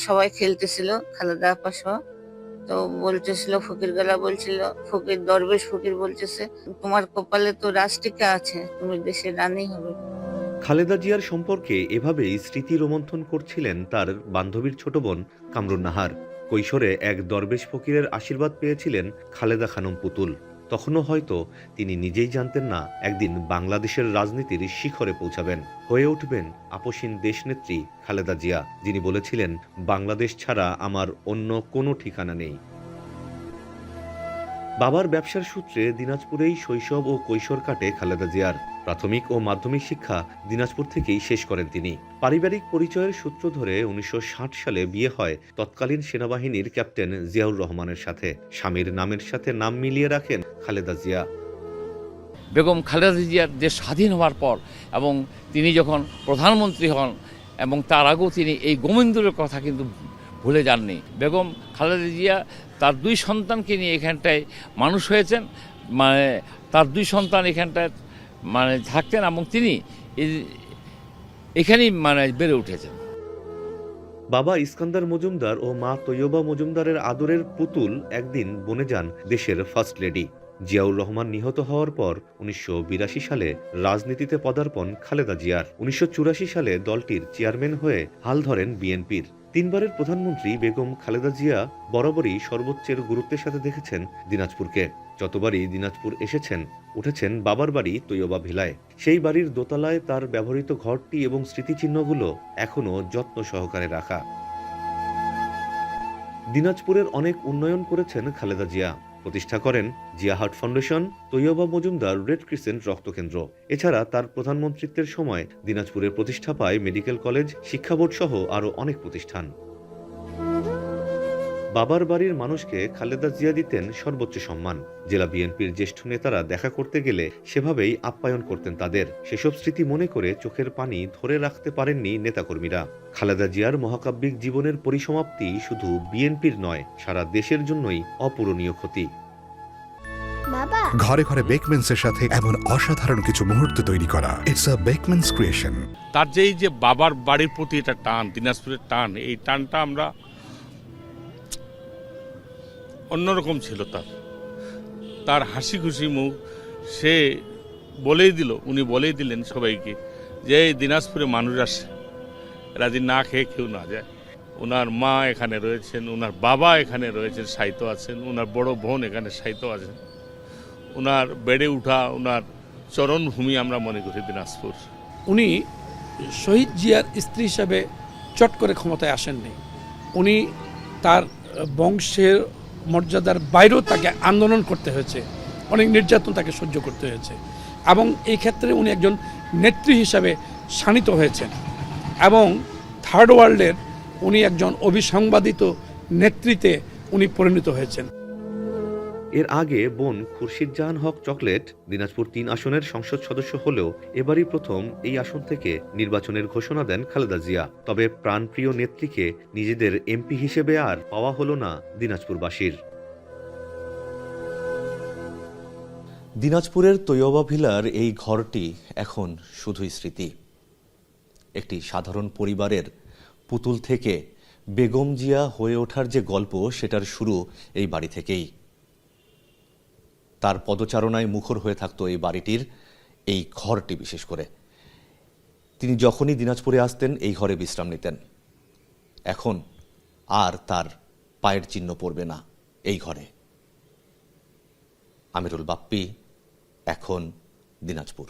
সবাই খেলতেছিল, খালেদা আপা সহ। তো বলতেছিল, ফকির গলা বলছিল, ফকির দরবেশ ফকির বলতেছে, তোমার কপালে তো রাষ্ট্রিকা আছে, তুমি দেশের রানী হবে। খালেদা জিয়ার সম্পর্কে এভাবেই স্মৃতি রোমন্থন করছিলেন তার বান্ধবীর ছোট বোন কামরুন নাহার। কৈশোরে এক দরবেশ ফকিরের আশীর্বাদ পেয়েছিলেন খালেদা খানম পুতুল। তখনও হয়তো তিনি নিজেই জানতেন না একদিন বাংলাদেশের রাজনীতির শিখরে পৌঁছাবেন, হয়ে উঠবেন আপসীন দেশনেত্রী খালেদা জিয়া, যিনি বলেছিলেন, বাংলাদেশ ছাড়া আমার অন্য কোনো ঠিকানা নেই। বাবার ব্যবসার সূত্রে দিনাজপুরেই শৈশব ও কৈশোর কাটে খালেদা জিয়ার। প্রাথমিক ও মাধ্যমিক শিক্ষা দিনাজপুর থেকেই শেষ করেন তিনি। পারিবারিক পরিচয়ের সূত্র ধরে ১৯৬০ সালে বিয়ে হয় তৎকালীন সেনাবাহিনীর ক্যাপ্টেন জিয়াউর রহমানের সাথে। স্বামীর নামের সাথে নাম মিলিয়ে রাখেন খালেদা জিয়া। বেগম খালেদা জিয়ার দেশ স্বাধীন হওয়ার পর এবং তিনি যখন প্রধানমন্ত্রী হন এবং তার আগেও তিনি এই গোবিন্দরের কথা কিন্তু ভুলে যাননি। বেগম খালেদা জিয়া তার দুই সন্তানকে নিয়ে এখানটায় মানুষ হয়েছেন, মানে তার দুই সন্তান এখানটায় মানে থাকতেন এবং তিনি এখানেই মানে বেড়ে উঠেছেন। বাবা ইস্কান্দার মজুমদার ও মা তৈয়বা মজুমদারের আদরের পুতুল একদিন বনে যান দেশের ফার্স্ট লেডি। জিয়াউর রহমান নিহত হওয়ার পর ১৯৮২ সালে রাজনীতিতে পদার্পণ খালেদা জিয়ার। ১৯৮৪ সালে দলটির চেয়ারম্যান হয়ে হাল ধরেন বিএনপির। তিনবারের প্রধানমন্ত্রী বেগম খালেদা জিয়া বরাবরই সর্বোচ্চের গুরুত্বের সাথে দেখেছেন দিনাজপুরকে। যতবারই দিনাজপুর এসেছেন, উঠেছেন বাবার বাড়ি তৈয়বা ভিলায়। সেই বাড়ির দোতলায় তার ব্যবহৃত ঘরটি এবং স্মৃতিচিহ্নগুলো এখনও যত্ন সহকারে রাখা। দিনাজপুরের অনেক উন্নয়ন করেছেন খালেদা জিয়া। প্রতিষ্ঠা করেন Zia heart foundation, Taiyaba Majumdar red crescent রক্তকেন্দ্র। এছাড়া তার প্রধানমন্ত্রিত্বের সময় দিনাজপুরের প্রতিষ্ঠা পায় মেডিকেল কলেজ, শিক্ষা বোর্ড সহ আরও অনেক প্রতিষ্ঠান। বাবার বাড়ির মানুষকে খালেদা জিয়া দিতেন সর্বোচ্চ সম্মান। জেলা বিএনপির জ্যেষ্ঠ নেতারা দেখা করতে গেলে সেভাবেই আপ্যায়ন করতেন তাদের। সেসব স্মৃতি মনে করে চোখের পানি ধরে রাখতে পারেননি নেতাকর্মীরা। খালেদা জিয়ার মহাকাব্যিক জীবনের পরিসমাপ্তি শুধু বিএনপির নয়, সারা দেশের জন্যই অপূরণীয় ক্ষতি। ঘরে ঘরে বেকমেন্সের সাথে এমন অসাধারণ কিছু মুহূর্ত তৈরি করা, ইটস আ বেকমেন্স ক্রিয়েশন। তার যে বাবার বাড়ির প্রতি এটা টান, দিনাজপুরের টান, এই টানটা আমরা অন্যরকম ছিল। তার হাসি খুশি মুখ, সে উনি বলেই দিলেন সবাইকে যে এই দিনাজপুরে মানুষ আসে, রাজি না খেয়ে কেউ না যায়। ওনার মা এখানে রয়েছেন, ওনার বাবা এখানে রয়েছেন, সাহিত্য আছেন, ওনার বড় বোন এখানে সাহিত্য আছেন। ওনার বেড়ে উঠা, ওনার চরণভূমি আমরা মনে করি দিনাজপুর। উনি শহীদ জিয়ার স্ত্রী হিসাবে চট করে ক্ষমতায় আসেননি। উনি তার বংশের মর্যাদার বাইরেও তাকে আন্দোলন করতে হয়েছে, অনেক নির্যাতন তাকে সহ্য করতে হয়েছে, এবং এই ক্ষেত্রে উনি একজন নেত্রী হিসাবে শানিত হয়েছেন এবং থার্ড ওয়ার্ল্ডের উনি একজন অবিসংবাদিত নেতৃত্বে উনি পরিণত হয়েছেন। এর আগে বোন খুরশিদ জাহান হক চকলেট দিনাজপুর ৩ আসনের সংসদ সদস্য হলেও এবারই প্রথম এই আসন থেকে নির্বাচনের ঘোষণা দেন খালেদা জিয়া। তবে প্রাণপ্রিয় নেত্রীকে নিজেদের এমপি হিসেবে আর পাওয়া হলো না দিনাজপুরবাসীর। দিনাজপুরের তৈয়বা ভিলার এই ঘরটি এখন শুধুই স্মৃতি। একটি সাধারণ পরিবারের পুতুল থেকে বেগম জিয়া হয়ে ওঠার যে গল্প, সেটার শুরু এই বাড়ি থেকেই। তার পদচারণায় মুখর হয়ে থাকতো এই বাড়িটির এই ঘরটি। বিশেষ করে তিনি যখনই দিনাজপুরে আসতেন এই ঘরে বিশ্রাম নিতেন। এখন আর তার পায়ের চিহ্ন পড়বে না এই ঘরে। আমিরুল বাপ্পি, এখন দিনাজপুর।